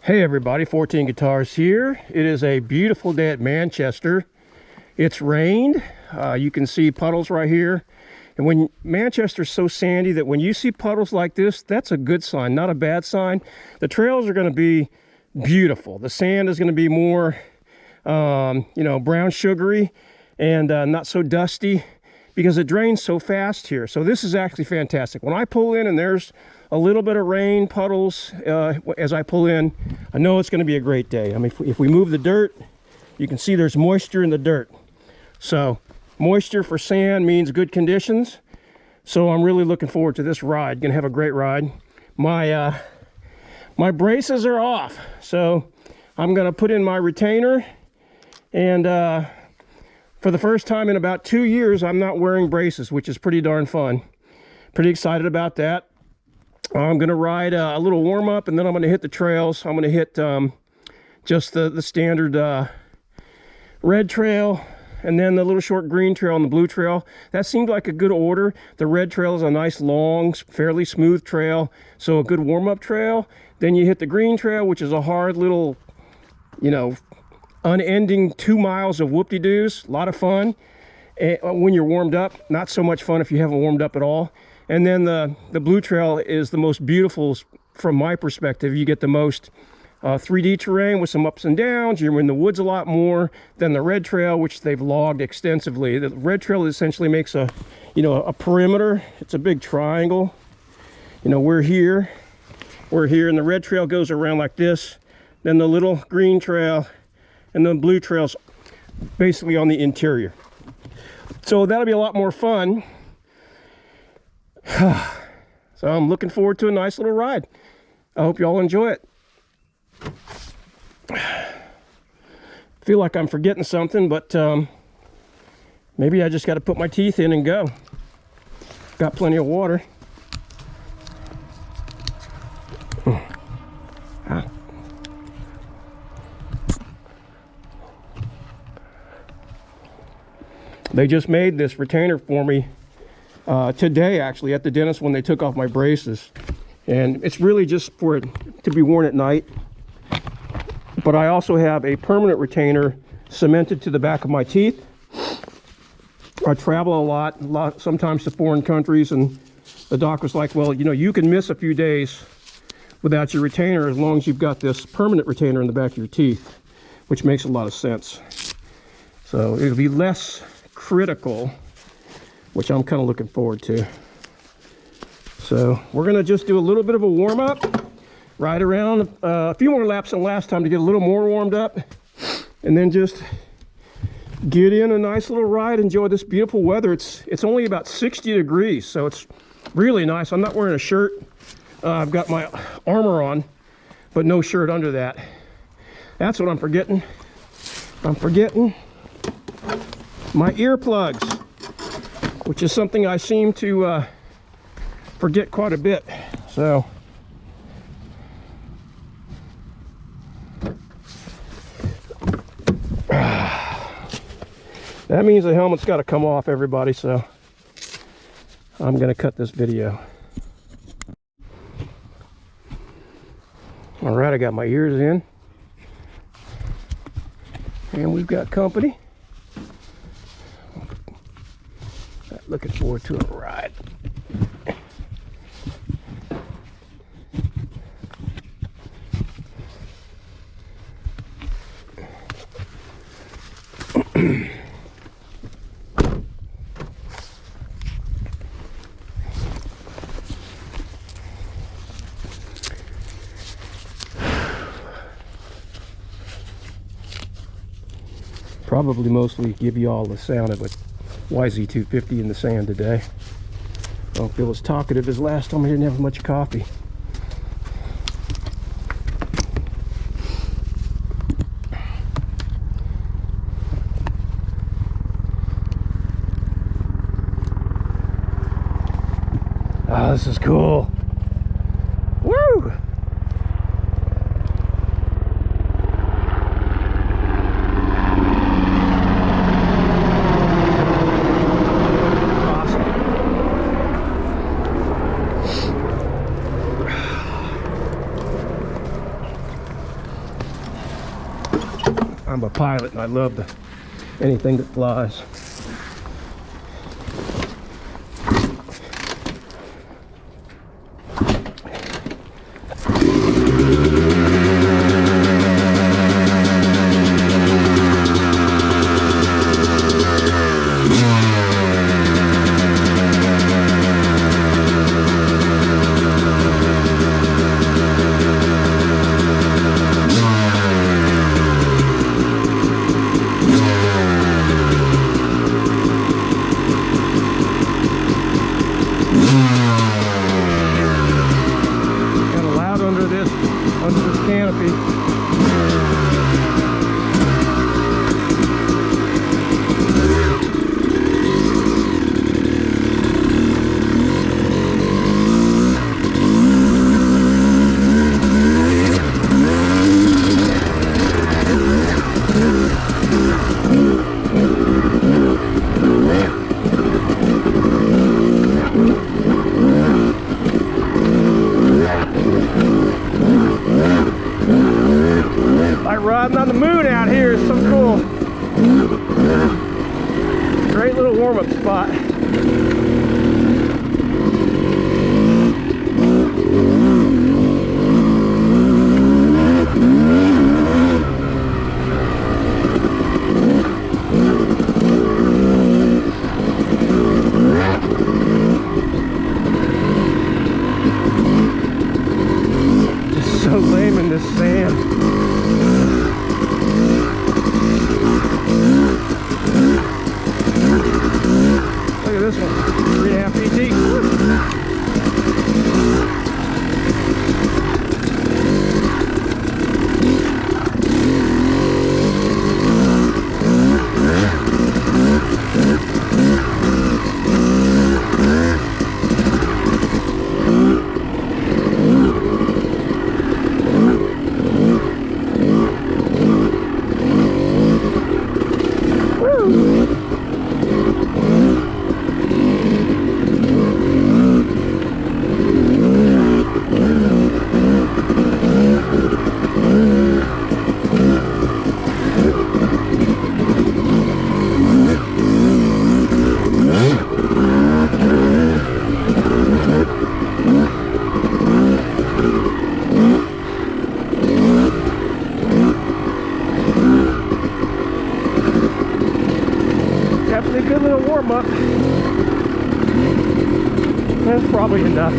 Hey everybody, 14 Guitars here. It is a beautiful day at Manchester. It's rained. You can see puddles right here. And when Manchester's so sandy that when you see puddles like this, that's a good sign, not a bad sign. The trails are going to be beautiful. The sand is going to be more, brown sugary and not so dusty because it drains so fast here. So this is actually fantastic. When I pull in and there's a little bit of rain, puddles, as I pull in, I know it's going to be a great day. I mean, if we move the dirt, you can see there's moisture in the dirt. So moisture for sand means good conditions. So I'm really looking forward to this ride. Gonna have a great ride. My braces are off, so I'm gonna put in my retainer, and for the first time in about 2 years, I'm not wearing braces, which is pretty darn fun. Pretty excited about that. I'm gonna ride a little warm-up, and then I'm gonna hit the trails. I'm gonna hit just the standard red trail, and then the little short green trail and the blue trail. That seemed like a good order. The red trail is a nice long, fairly smooth trail, so a good warm-up trail. Then you hit the green trail, which is a hard little, unending 2 miles of whoop-de-doos. A lot of fun when you're warmed up. Not so much fun if you haven't warmed up at all. And then the blue trail is the most beautiful from my perspective. You get the most 3D terrain with some ups and downs. You're in the woods a lot more than the red trail, which they've logged extensively. The red trail essentially makes a perimeter. It's a big triangle. We're here, and the red trail goes around like this. Then the little green trail and the blue trail's basically on the interior. So that'll be a lot more fun. So I'm looking forward to a nice little ride. I hope you all enjoy it. Feel like I'm forgetting something, but maybe I just got to put my teeth in and go. Got plenty of water. They just made this retainer for me today, actually, at the dentist when they took off my braces. And it's really just for it to be worn at night. But I also have a permanent retainer cemented to the back of my teeth. I travel a lot, sometimes to foreign countries, and the doc was like, well, you can miss a few days without your retainer as long as you've got this permanent retainer in the back of your teeth, which makes a lot of sense. So it'll be less critical, which I'm kind of looking forward to. So we're gonna just do a little bit of a warm-up, ride around a few more laps than last time to get a little more warmed up, and then just get in a nice little ride, enjoy this beautiful weather. It's only about 60 degrees, so it's really nice. I'm not wearing a shirt. I've got my armor on, but no shirt under that. That's what I'm forgetting. I'm forgetting my earplugs, which is something I seem to forget quite a bit. So that means the helmet's got to come off, everybody, so I'm going to cut this video. All right, I got my ears in, and we've got company. Looking forward to a ride. Probably mostly give you all the sound of it. YZ250 in the sand today. I don't feel as talkative as last time. I didn't have much coffee. Oh, this is cool. Woo! I'm a pilot and I love anything that flies. Riding on the moon out here is so cool. Great little warm-up spot. Just so lame in this sand. This one, 3.5 PT. Definitely a good little warm-up. That's probably enough.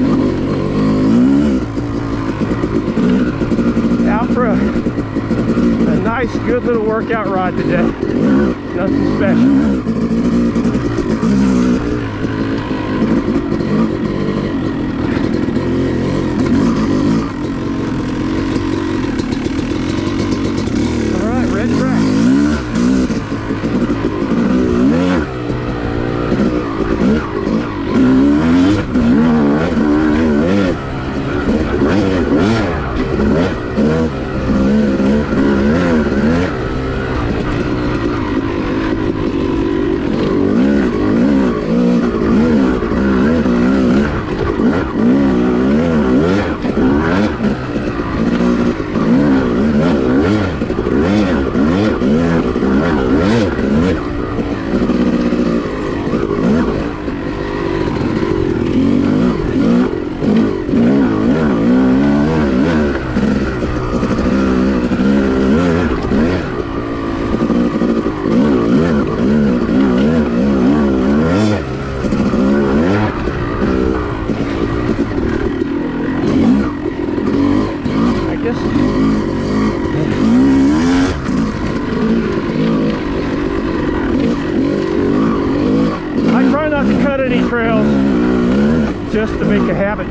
Out for a nice, good little workout ride today. Nothing special. Trails just to make a habit.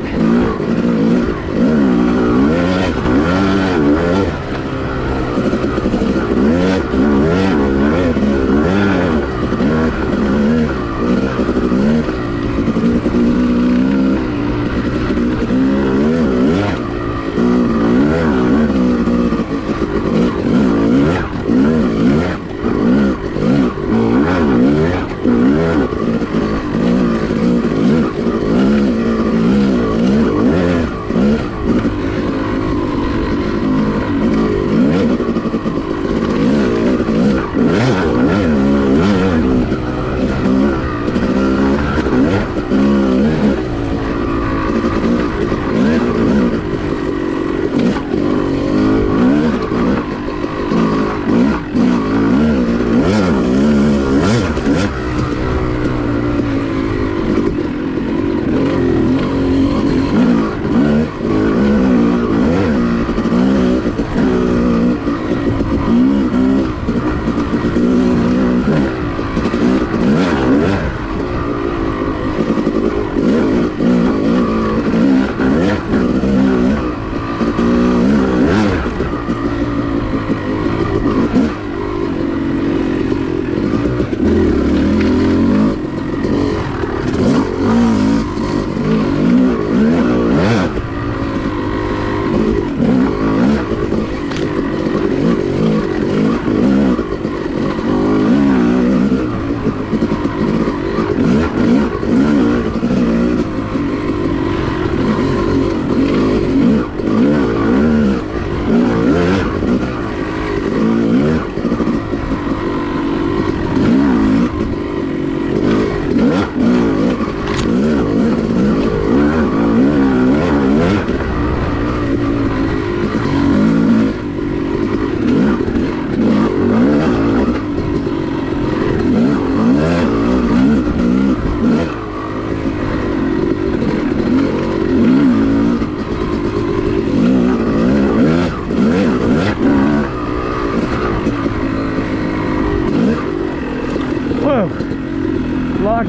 luck.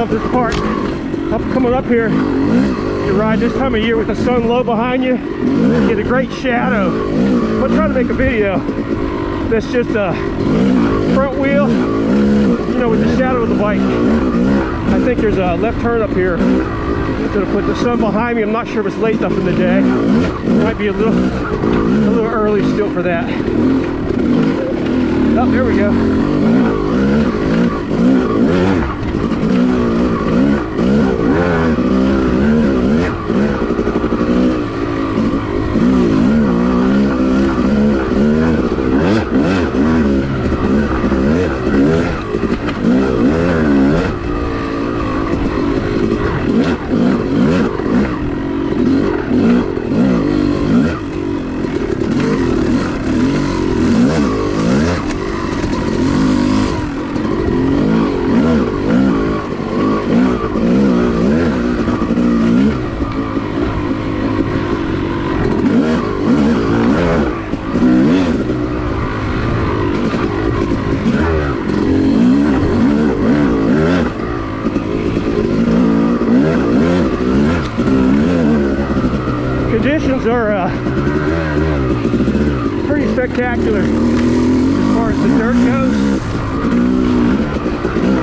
This part, coming up here, you ride this time of year with the sun low behind you, you get a great shadow. I'm trying to make a video that's just a front wheel, you know, with the shadow of the bike. I think there's a left turn up here. It's gonna put the sun behind me. I'm not sure if it's late enough in the day. Might be a little early still for that. Oh, there we go. Conditions are pretty spectacular as far as the dirt goes.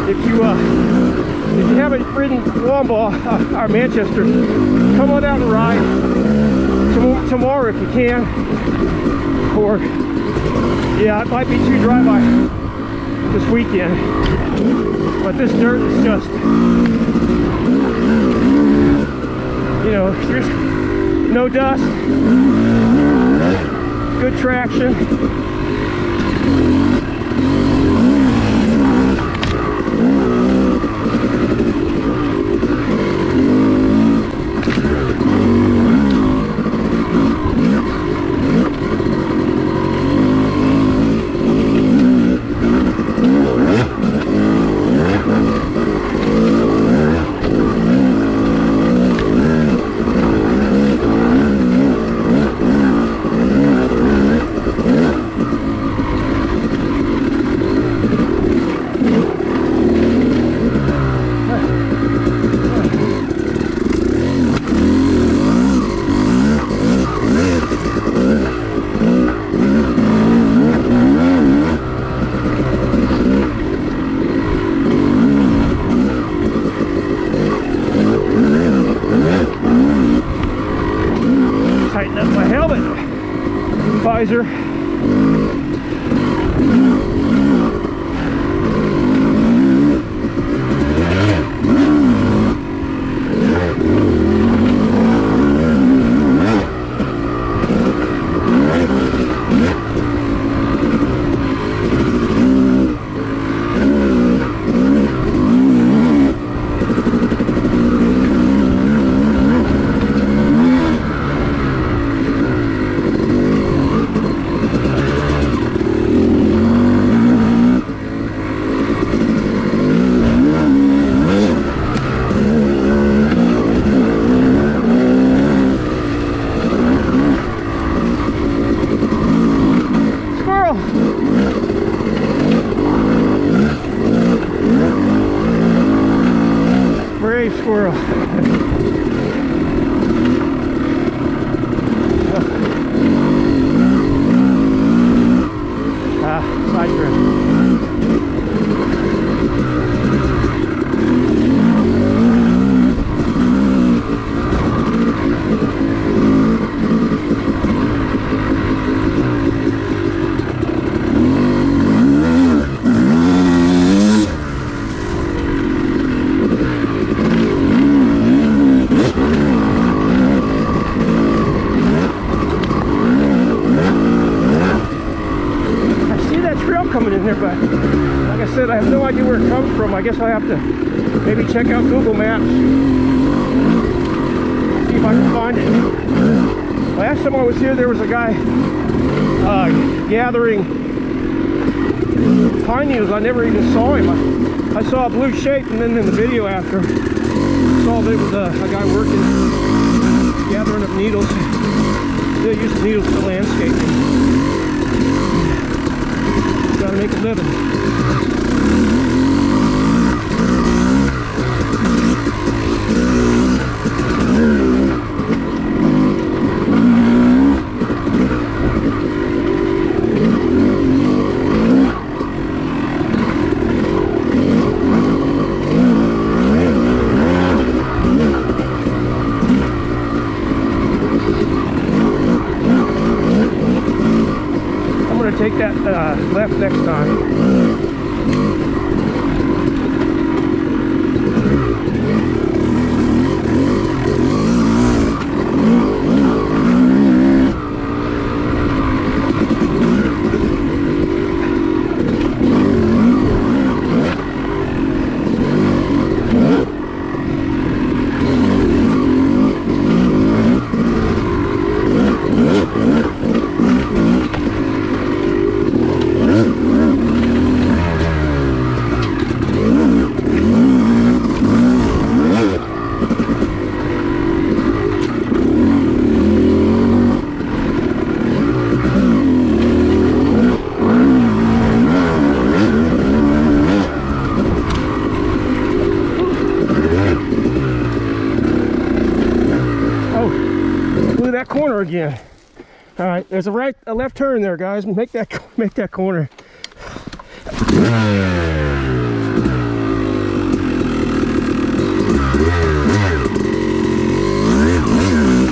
If you haven't ridden Womble or Manchester, come on out and ride tomorrow if you can. Or yeah, it might be too dry by this weekend, but this dirt is just, you know, there's no dust, good traction. Tighten up my helmet visor. trail coming in there, but like I said, I have no idea where it comes from. I guess I have to maybe check out Google Maps, see if I can find it. Last time I was here, there was a guy gathering pine needles. I never even saw him. I saw a blue shape, and then in the video after, I saw that it was a guy working, gathering up needles. They use needles for landscaping. Gotta make a living. Take that left next time. That corner again. All right, there's a left turn there, guys. Make that corner.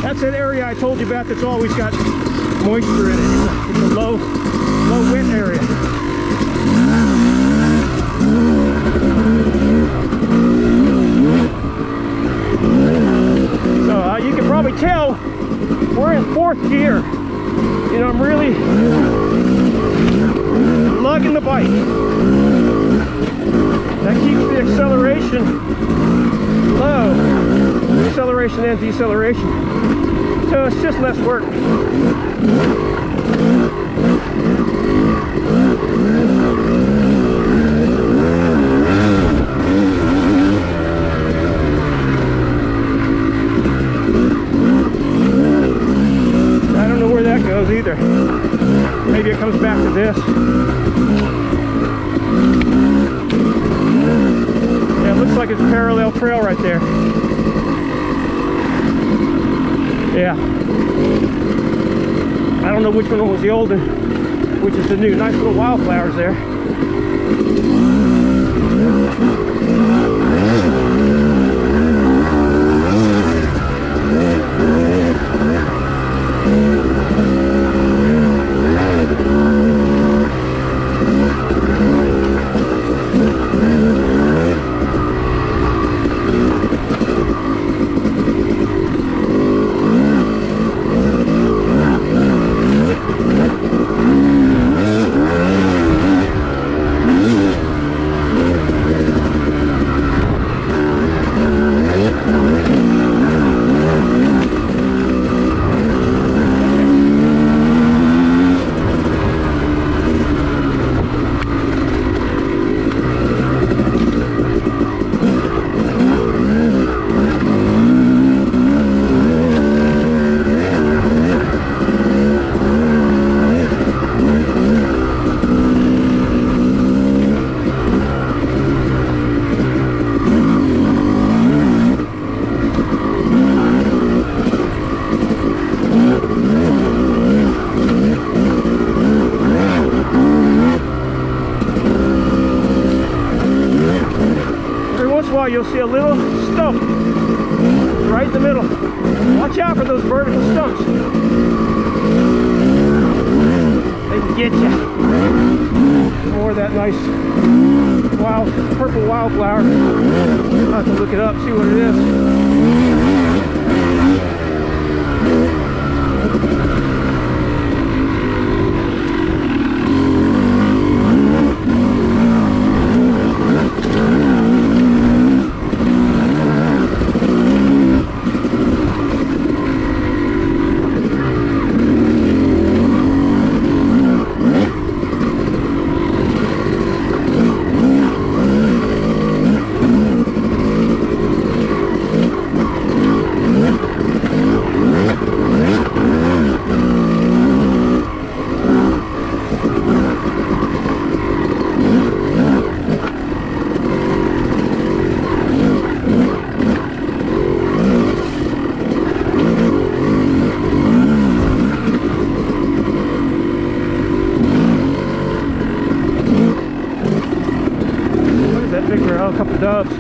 That's that area I told you about that's always got moisture in it. It's a low wet area. So you can probably tell we're in 4th gear. You know, I'm really lugging the bike. That keeps the acceleration low. Acceleration and deceleration. So it's just less work. Either. Maybe it comes back to this. Yeah, it looks like it's a parallel trail right there. Yeah. I don't know which one was the old one, which is the new. Nice little wildflowers there. You'll see a little stump right in the middle. Watch out for those vertical stumps. They can get you. More of that nice purple wildflower. I'll have to look it up, see what it is. a couple dubs.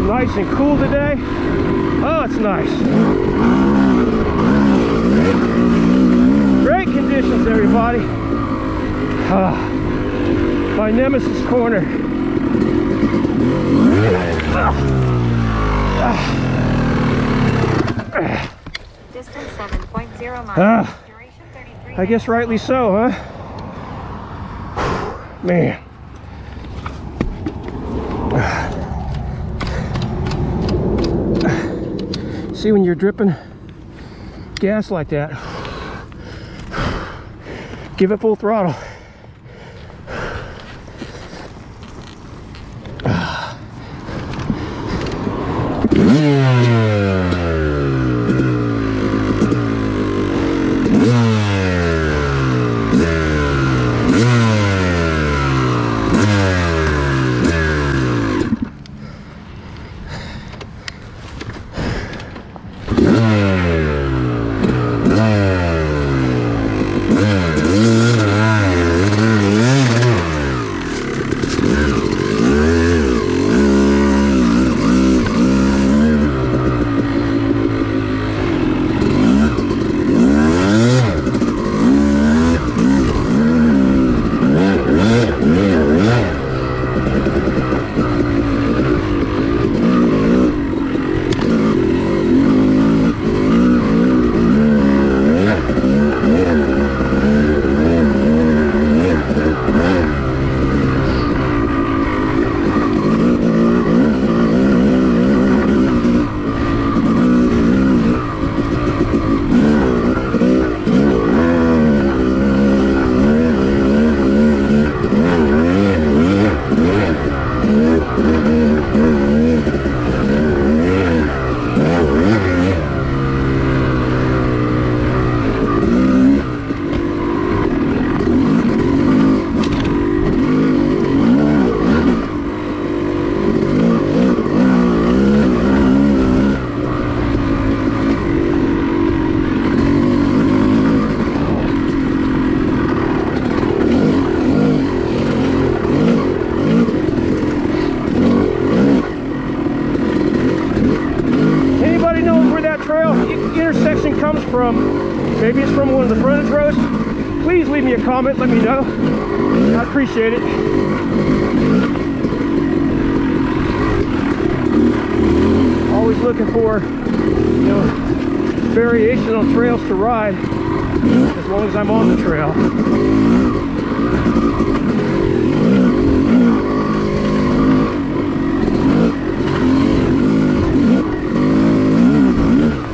Nice and cool today. Oh, it's nice. Great conditions, everybody. My nemesis corner. Distance 7.0 miles. Duration 33 I guess rightly so, huh? Man. See, when you're dripping gas like that, give it full throttle. that trail intersection comes from, maybe it's from one of the frontage roads, please leave me a comment, let me know. I appreciate it. Always looking for, you know, variation on trails to ride as long as I'm on the trail.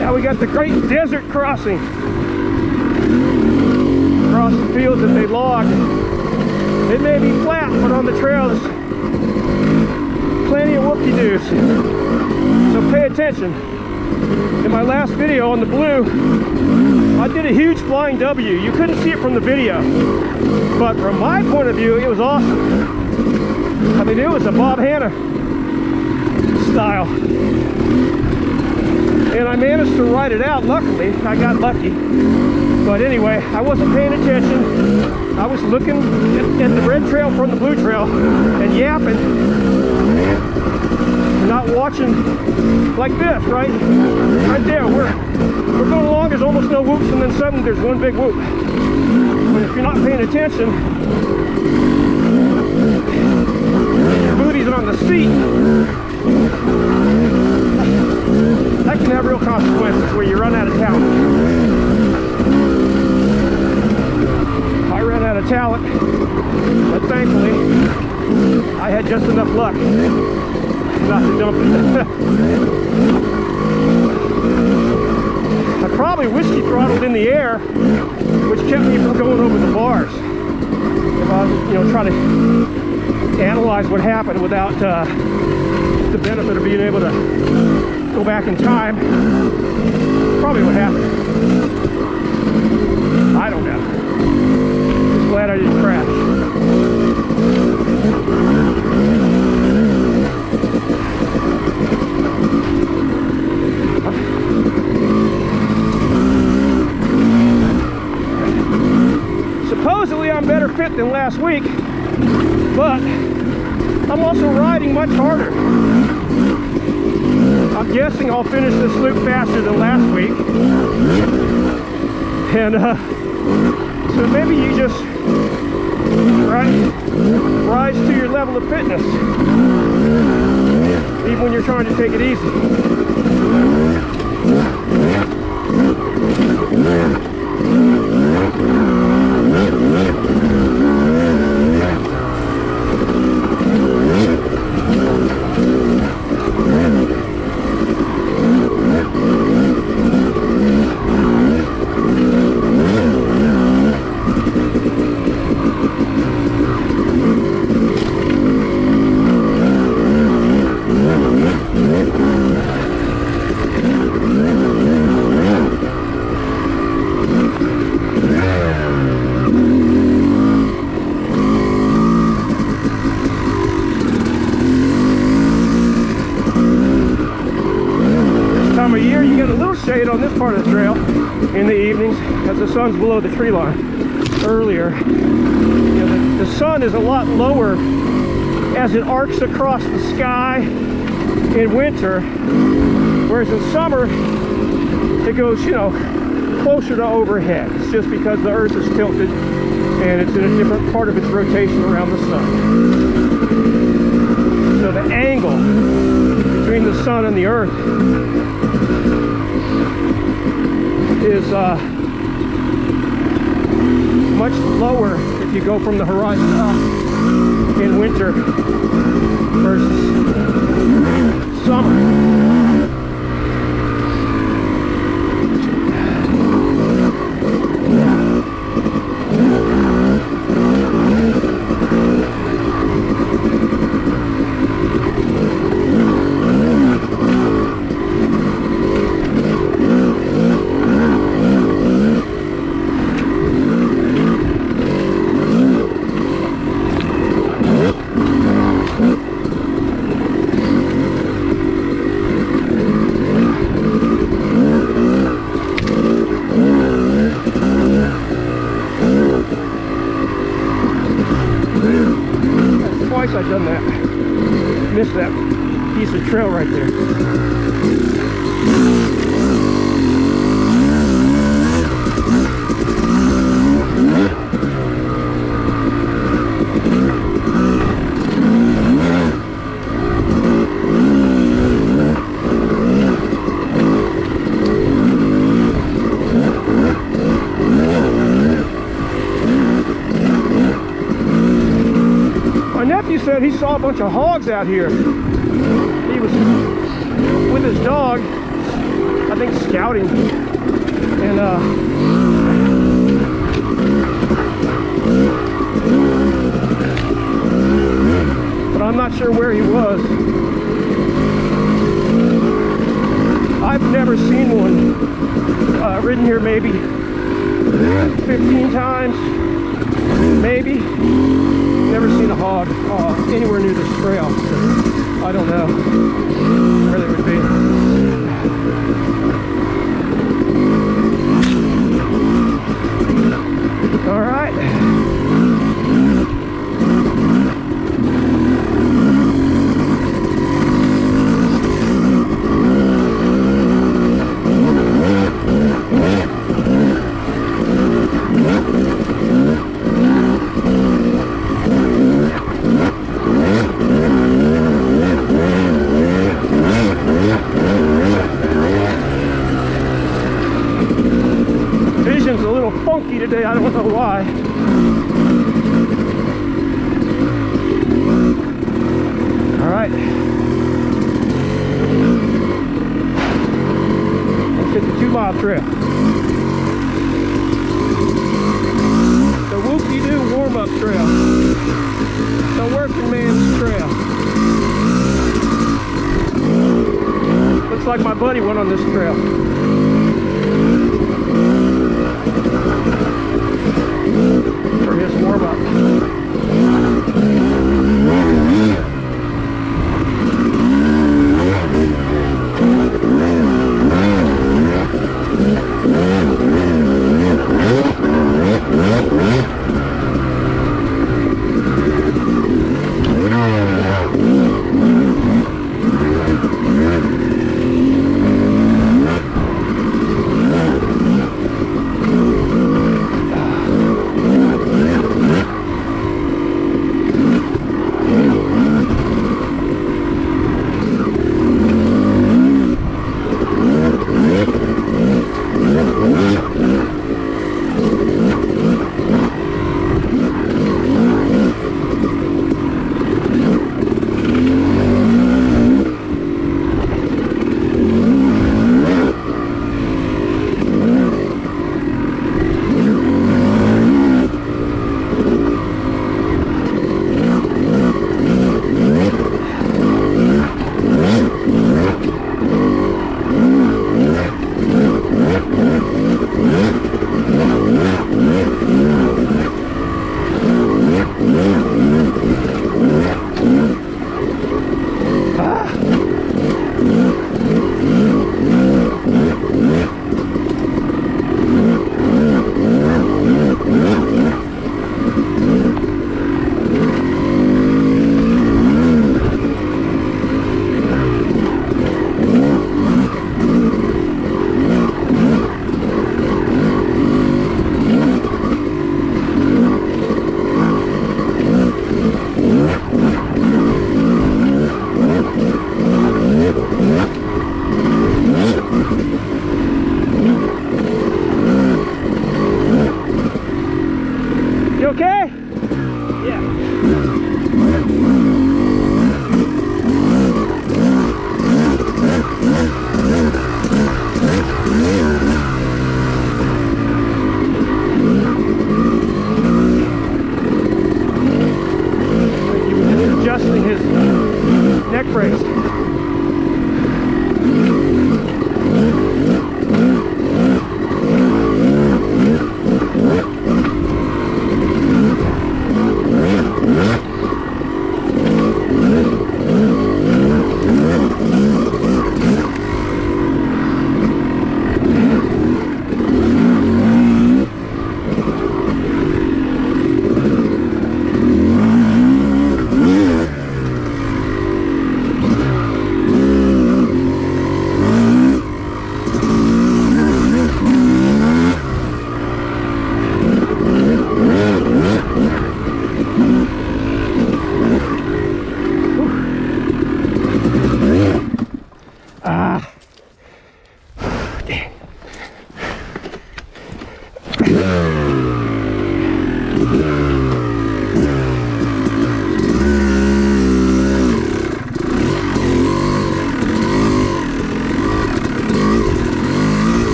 Now we got the Great Desert Crossing. Across the fields that they logged. It may be flat, but on the trail there's plenty of whoop-de-doos. So pay attention. In my last video on the blue, I did a huge flying W. You couldn't see it from the video, but from my point of view, it was awesome. I mean, it was a Bob Hanna style. And I managed to ride it out, luckily. I got lucky. But anyway, I wasn't paying attention. I was looking at the red trail from the blue trail and yapping. Not watching like this, right? Right there, we're going along, there's almost no whoops, and then suddenly there's one big whoop. But if you're not paying attention, your booty's on the seat, that can have real consequences where you run out of talent. I ran out of talent, but thankfully, I had just enough luck not to dump it. I probably whiskey throttled in the air, which kept me from going over the bars. If I was, you know, trying to analyze what happened without the benefit of being able to go back in time, probably what happened. I don't know. Just glad I didn't crash. Supposedly I'm better fit than last week, but I'm also riding much harder. I'm guessing I'll finish this loop faster than last week. And so maybe you just rise to your level of fitness, even when you're trying to take it easy. Shade on this part of the trail in the evenings as the sun's below the tree line. Earlier, you know, the sun is a lot lower as it arcs across the sky in winter, whereas in summer it goes, you know, closer to overhead. It's just because the earth is tilted and it's in a different part of its rotation around the sun. So the angle between the sun and the earth is much lower if you go from the horizon up in winter versus summer. I've done that. Missed that piece of trail right there. saw a bunch of hogs out here. He was with his dog, I think scouting, and but I'm not sure where he was. I've never seen one. Ridden here maybe 15 times, maybe. Never seen a hog anywhere near this trail. So I don't know where they would be. All right. Vision's a little funky today, I don't know why. All right. Let's hit the 2 mile trail. The whoop-de-doo warm-up trail. The working man's trail. Looks like my buddy went on this trail. For his warm-up.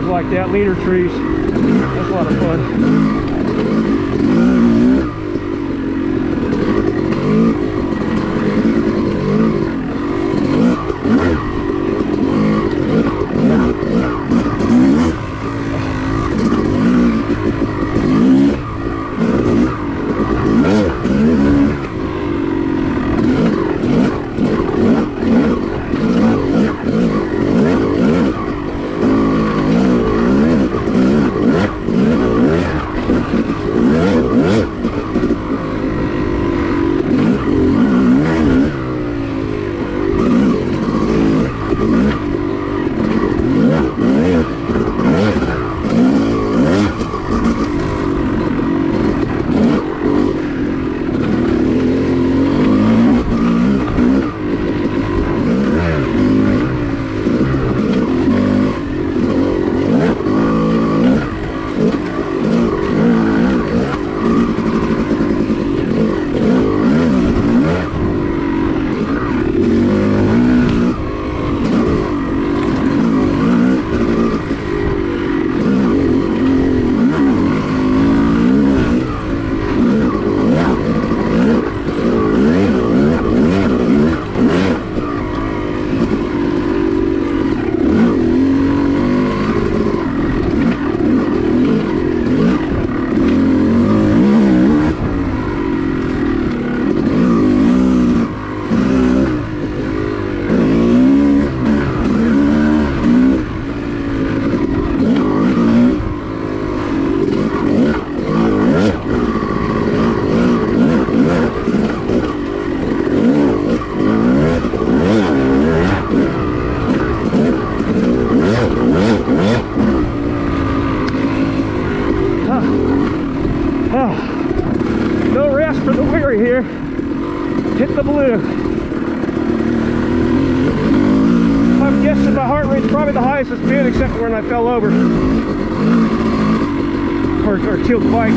like that, leaner trees. That's a lot of fun. No rest for the weary here. Hit the blue. I'm guessing my heart rate's probably the highest it's been, except for when I fell over or killed the bike.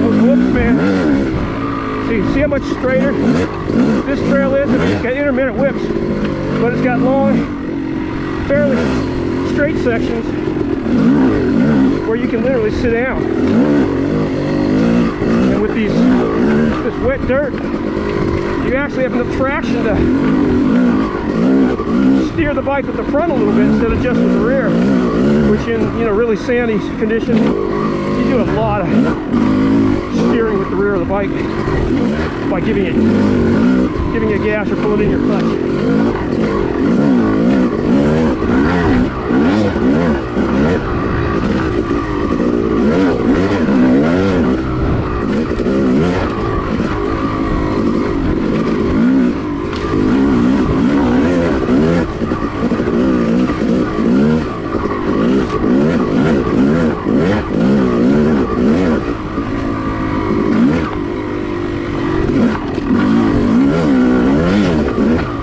Those whoops, man. See how much straighter this trail is? I mean, it's got intermittent whips, but it's got long, fairly straight sections where you can literally sit down. And with this wet dirt, you actually have enough traction to steer the bike with the front a little bit instead of just with the rear, which in really sandy conditions, you do a lot of steering with the rear of the bike by giving it gas or pulling in your clutch.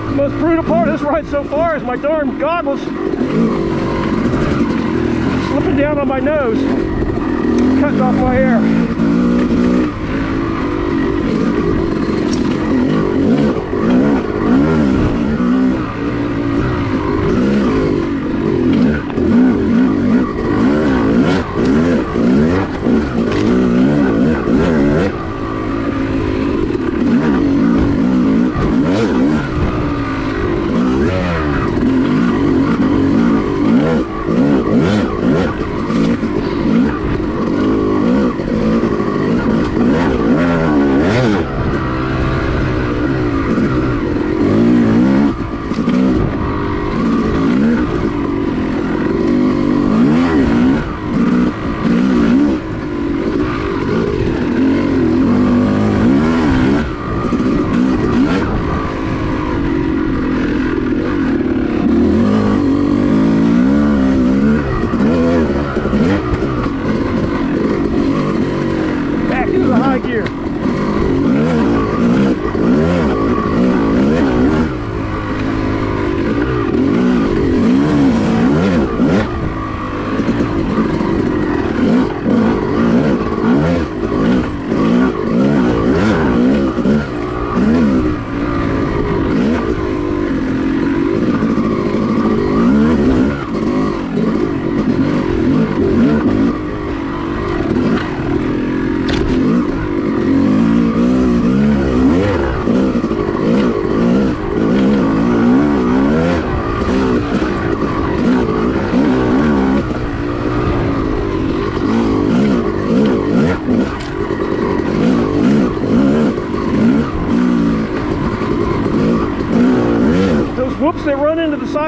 The most brutal part of this ride so far is my darn goggles slipping down on my nose, cutting off my hair.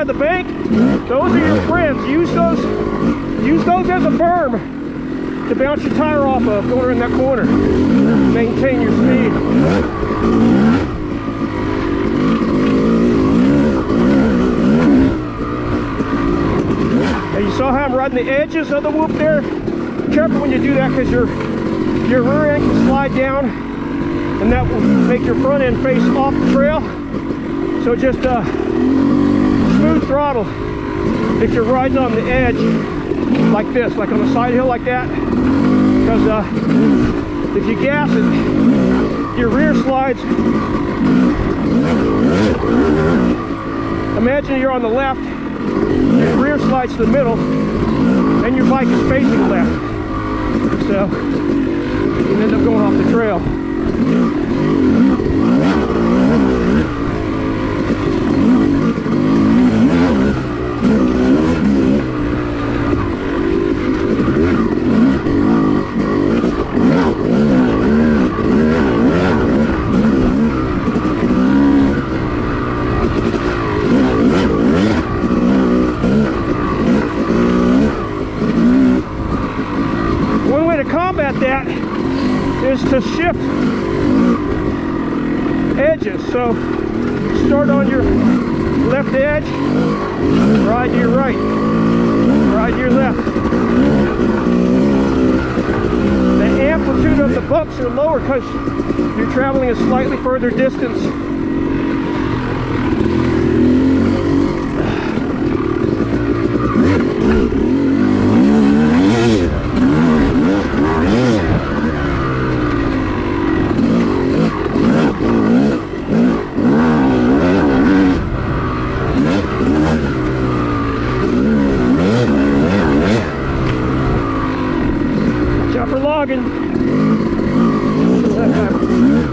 by the bank, those are your friends. Use those as a berm to bounce your tire off of going in that corner. Maintain your speed. Now you saw how I'm riding the edges of the whoop there? Be careful when you do that, because your rear end can slide down and that will make your front end face off the trail. So just smooth throttle if you're riding on the edge like this, like on a side hill like that, because if you gas it, your rear slides. Imagine you're on the left, your rear slides to the middle, and your bike is facing left, so you end up going off the trail. One way to combat that is to shift edges. So start on your left edge, ride to your right, ride to your left. The amplitude of the bumps are lower because you're traveling a slightly further distance.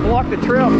Block the trail.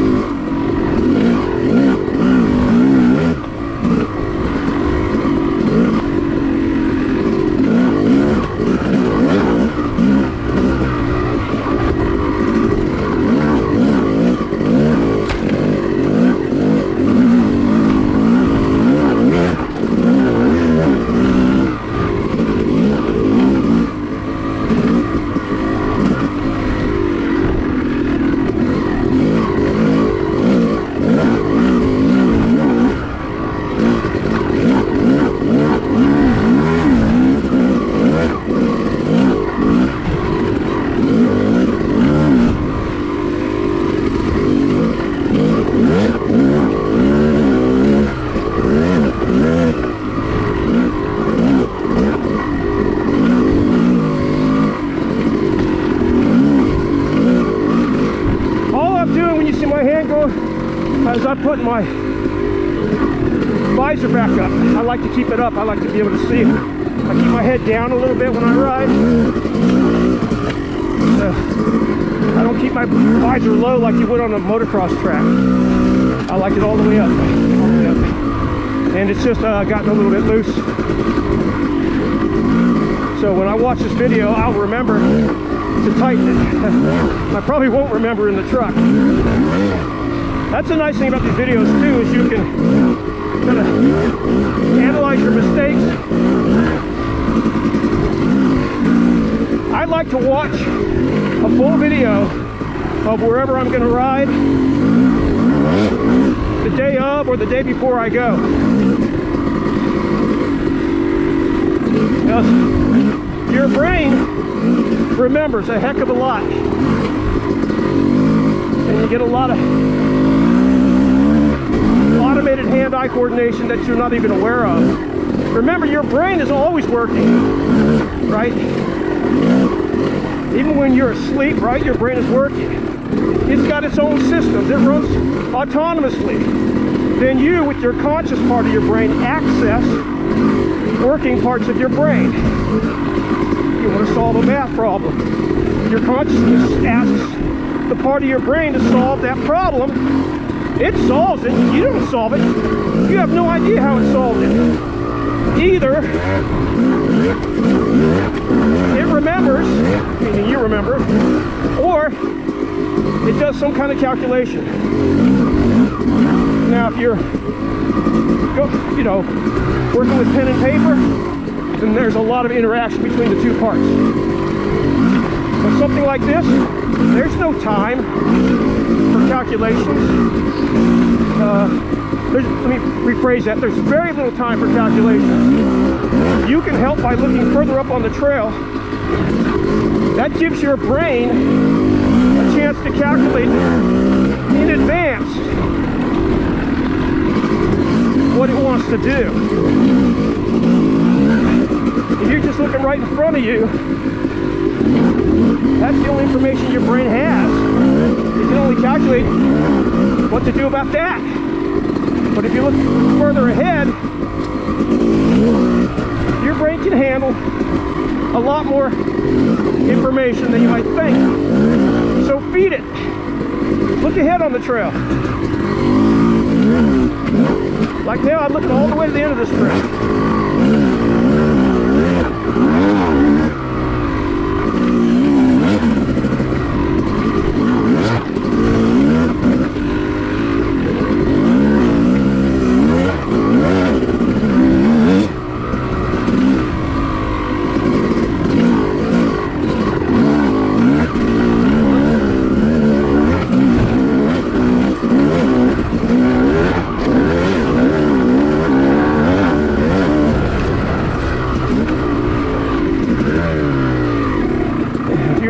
As I put my visor back up, I like to keep it up. I like to be able to see it. I keep my head down a little bit when I ride. So I don't keep my visor low like you would on a motocross track. I like it all the way up. And it's just gotten a little bit loose. So when I watch this video, I'll remember to tighten it. I probably won't remember in the truck. That's the nice thing about these videos too, is you can kind of analyze your mistakes. I like to watch a full video of wherever I'm going to ride the day of or the day before I go. Because your brain remembers a heck of a lot. And you get a lot of automated hand-eye coordination that you're not even aware of. Remember, your brain is always working, right? Even when you're asleep, right, your brain is working. It's got its own systems. It runs autonomously. Then you, with your conscious part of your brain, access working parts of your brain. You want to solve a math problem. Your consciousness asks the part of your brain to solve that problem. It solves it. You don't solve it. You have no idea how it solved it. Either it remembers, meaning you remember, or it does some kind of calculation. Now, if you're you know, working with pen and paper, then there's a lot of interaction between the two parts. But something like this, there's no time for calculations. Let me rephrase that. There's very little time for calculations. You can help by looking further up on the trail. That gives your brain a chance to calculate in advance what it wants to do. If you're just looking right in front of you, that's the only information your brain has. You can only calculate what to do about that. But if you look further ahead, your brain can handle a lot more information than you might think. So feed it. Look ahead on the trail. Like now, I'm looking all the way to the end of this trail.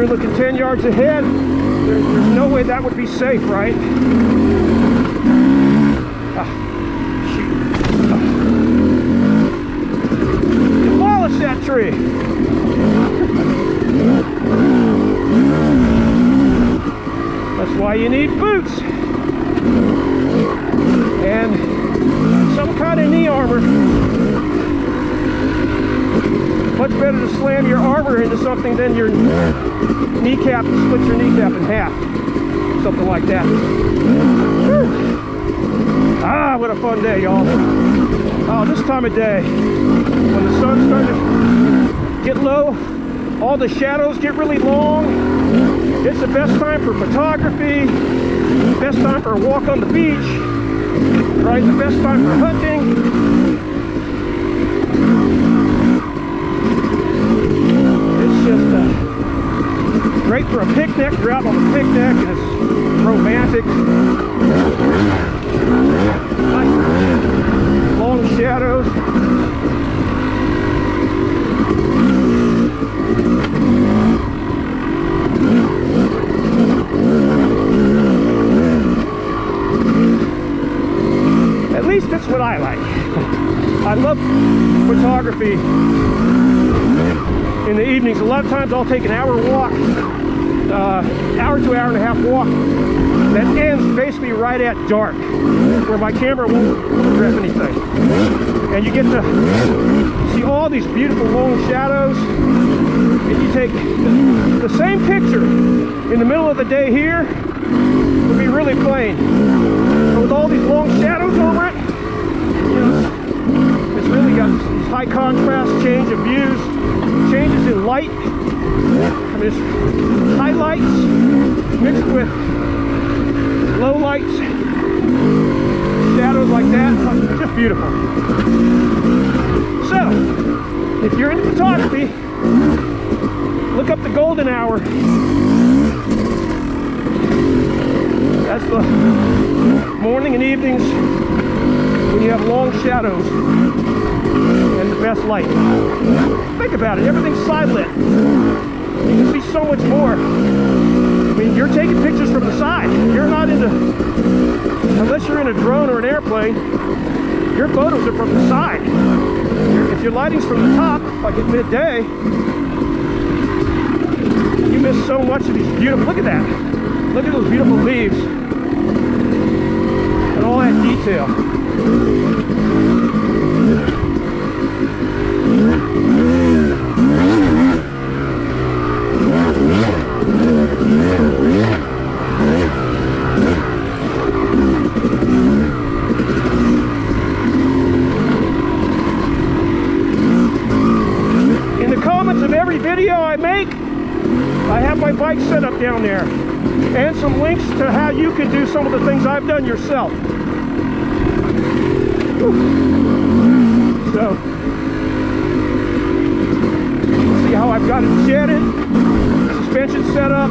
Looking 10 yards ahead, there's no way that would be safe, right? Demolish that tree. That's why you need boots and some kind of knee armor. Much better to slam your armor into something than your kneecap, split your kneecap in half. Something like that. Whew. Ah, what a fun day, y'all. Oh, this time of day, when the sun's starting to get low, all the shadows get really long. It's the best time for photography, best time for a walk on the beach, right? The best time for hunting. Great for a picnic. You're out on a picnic and it's romantic. Nice long shadows. At least that's what I like. I love photography in the evenings. A lot of times I'll take an hour walk, hour to hour and a half walk that ends basically right at dark, where my camera won't photograph anything. And you get to see all these beautiful long shadows, and you take the same picture in the middle of the day here would be really plain. But with all these long shadows over it, you know, it's really got this high contrast, change of views, changes in light. I mean, it's highlights mixed with low lights, shadows like that. It's just beautiful. So, if you're into photography, look up the golden hour. That's the morning and evenings when you have long shadows and the best light. Think about it, everything's side lit. You can see so much more. I mean, you're taking pictures from the side. You're not into, unless you're in a drone or an airplane, your photos are from the side. If your lighting's from the top, like at midday, you miss so much of these beautiful, look at that. Look at those beautiful leaves and all that detail. In the comments of every video I make, I have my bike set up down there and some links to how you can do some of the things I've done yourself. So, see how I've got it jetted, suspension set up,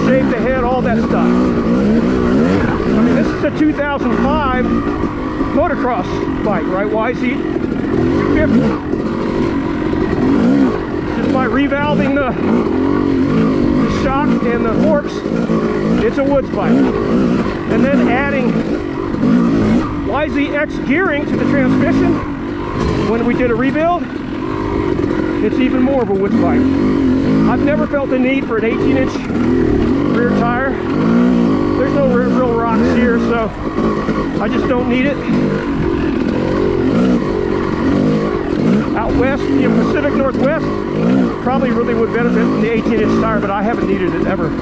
shaped the head, all that stuff. I mean, this is a 2005 motocross bike, right? YZ250. Just by revalving the shock and the forks, it's a Woods bike. And then adding YZX gearing to the transmission when we did a rebuild, it's even more of a Woods bike. I've never felt the need for an 18-inch rear tire. There's no real rocks here, so I just don't need it. Out west, in the Pacific Northwest, probably really would benefit from the 18-inch tire, but I haven't needed it ever. So.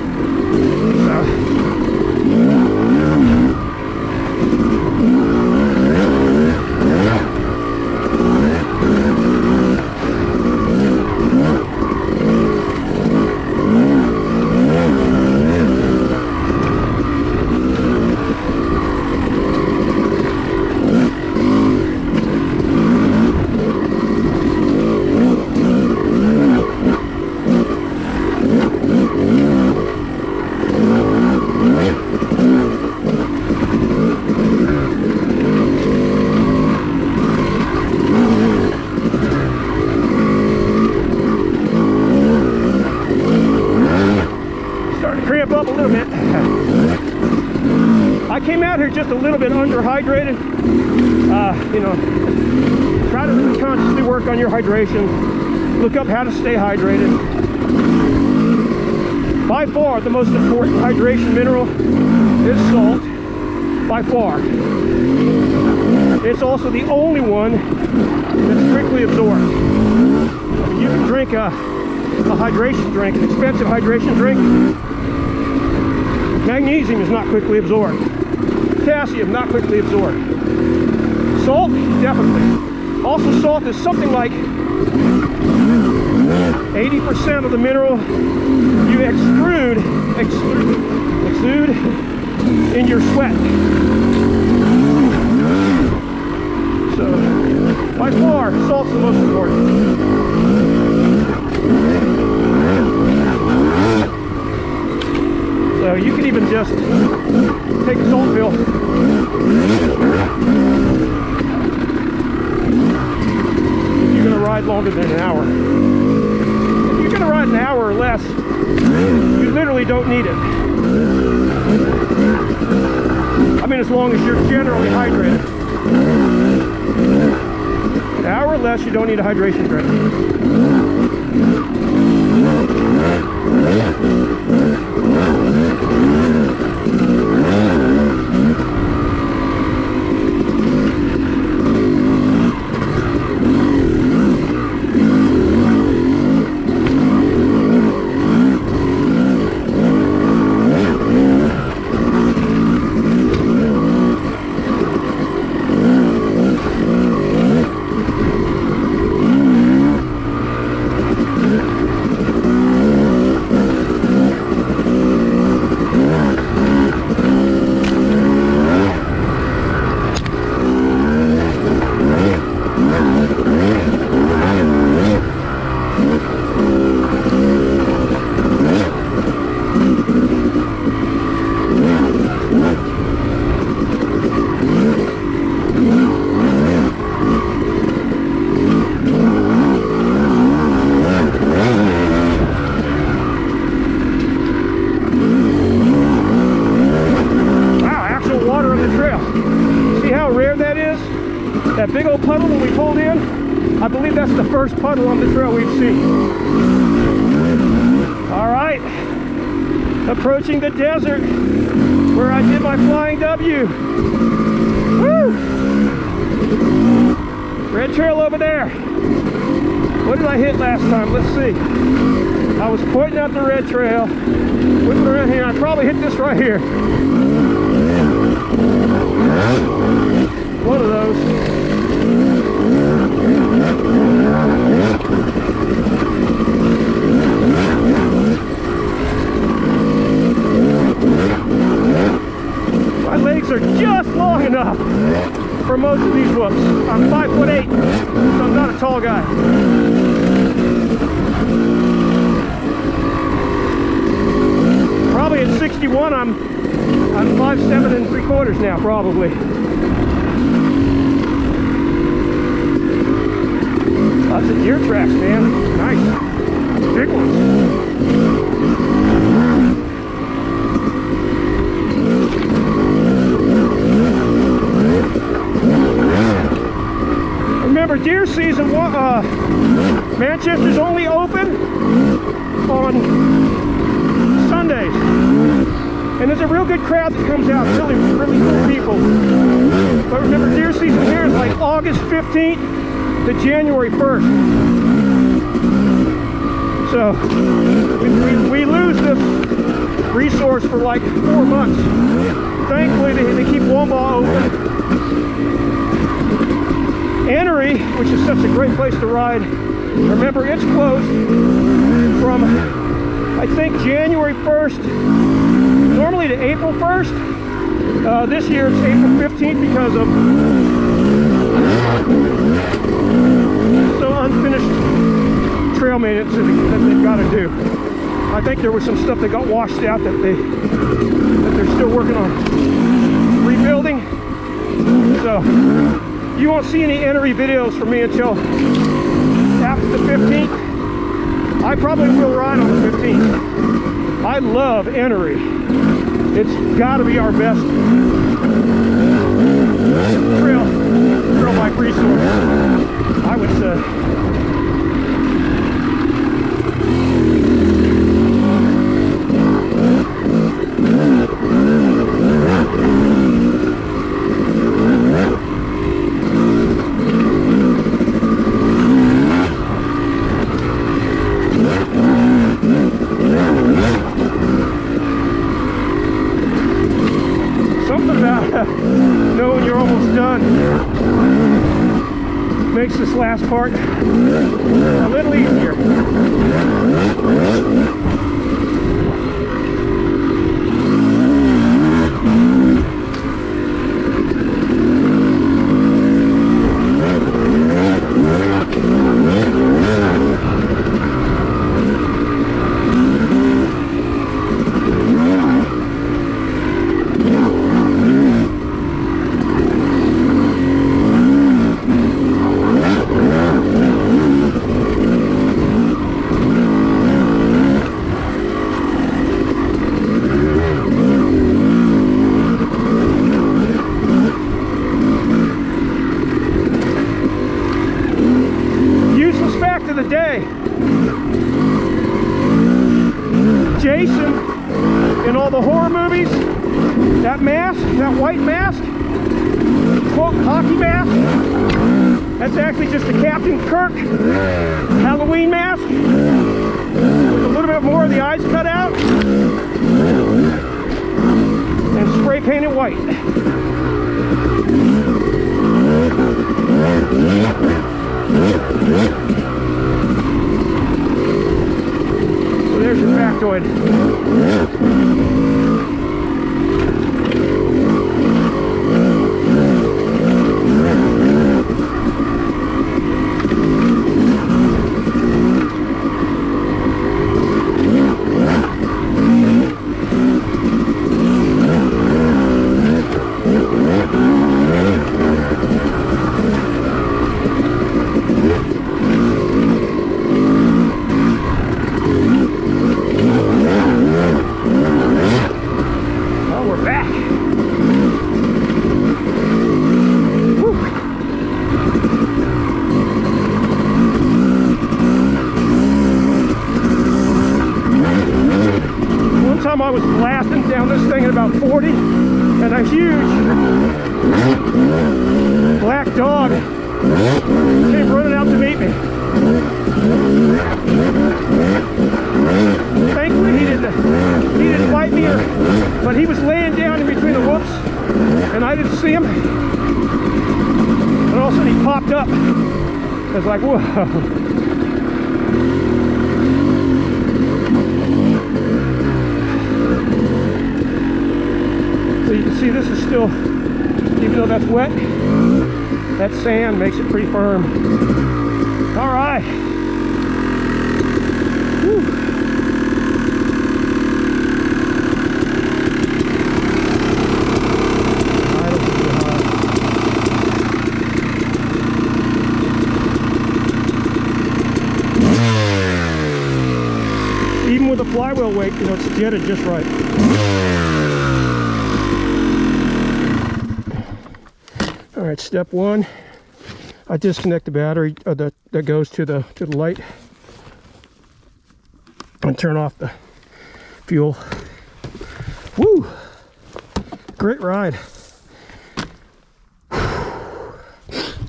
Up a little bit. I came out here just a little bit underhydrated. You know, try to really consciously work on your hydration. Look up how to stay hydrated. By far, the most important hydration mineral is salt. By far. It's also the only one that's strictly absorbed. You can drink a hydration drink, an expensive hydration drink. Magnesium is not quickly absorbed. Potassium, not quickly absorbed. Salt, definitely. Also, salt is something like 80% of the mineral you exude in your sweat. So, by far, salt's the most important. So you can even just take a salt pill. If you're going to ride longer than an hour. If you're going to ride an hour or less, you literally don't need it. I mean, as long as you're generally hydrated. An hour or less, you don't need a hydration drink. That big old puddle when we pulled in, I believe that's the first puddle on the trail we've seen. All right, approaching the desert where I did my flying W. Woo! Red trail over there. What did I hit last time? Let's see. I was pointing out the red trail, whipping around here. I probably hit this right here. One of those. My legs are just long enough tall guy. Probably at 61, I'm 5'7" and 3/4 now, probably. Lots of deer tracks, man. Nice. Big ones. Remember, deer season, Manchester's only open on Sundays. And there's a real good crowd that comes out, really, really cool people. But remember, deer season here is like August 15th to January 1st. So we lose this resource for like 4 months. Thankfully, they keep Womba open. Annery, which is such a great place to ride, remember it's closed from, I think, January 1st, normally to April 1st. This year it's April 15th because of some unfinished trail maintenance that they've got to do. I think there was some stuff that got washed out that they're still working on rebuilding. So you won't see any Annery videos from me until after the 15th. I probably will ride on the 15th. I love Annery. It's got to be our best trail bike resource, I would say. Knowing you're almost done makes this last part a little easier. Jason, in all the horror movies, that mask, that white mask, quote, hockey mask, that's actually just a Captain Kirk Halloween mask with a little bit more of the eyes cut out and spray painted white. So there's your factoid. I was blasting down this thing at about 40, and a huge black dog came running out to meet me. Thankfully he didn't bite me, but he was laying down in between the whoops, and I didn't see him. And all of a sudden he popped up. I was like, whoa. So you can see this is still, even though that's wet, that sand makes it pretty firm. All right. Whew. Even with the flywheel weight, you know, it's jetted just right. All right, step one, I disconnect the battery that goes to the light and turn off the fuel. Woo! Great ride.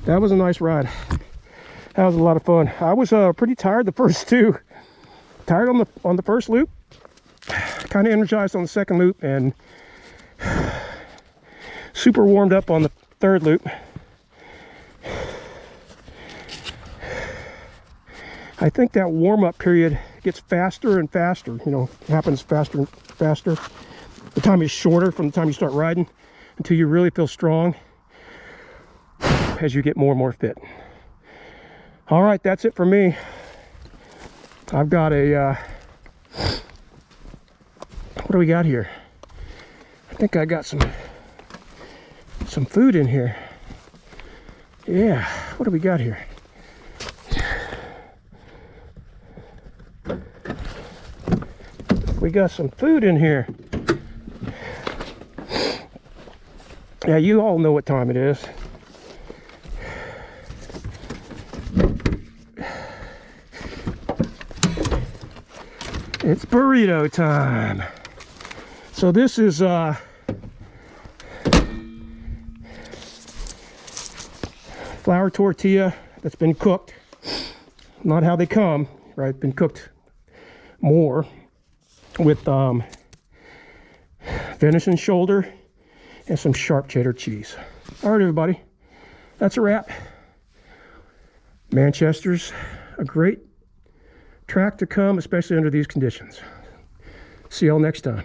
That was a nice ride. That was a lot of fun. I was pretty tired the first two. Tired on the first loop, kind of energized on the second loop, and super warmed up on the third loop. I think that warm-up period gets faster and faster, you know, happens faster and faster. The time is shorter from the time you start riding until you really feel strong as you get more and more fit. All right, that's it for me. I've got a, what do we got here? I think I got some food in here. Yeah, what do we got here? We got some food in here. Yeah, you all know what time it is. It's burrito time. So this is flour tortilla that's been cooked. Not how they come, right? Been cooked more with venison shoulder and some sharp cheddar cheese. All right, everybody, that's a wrap. Manchester's a great track to come, especially under these conditions. See y'all next time.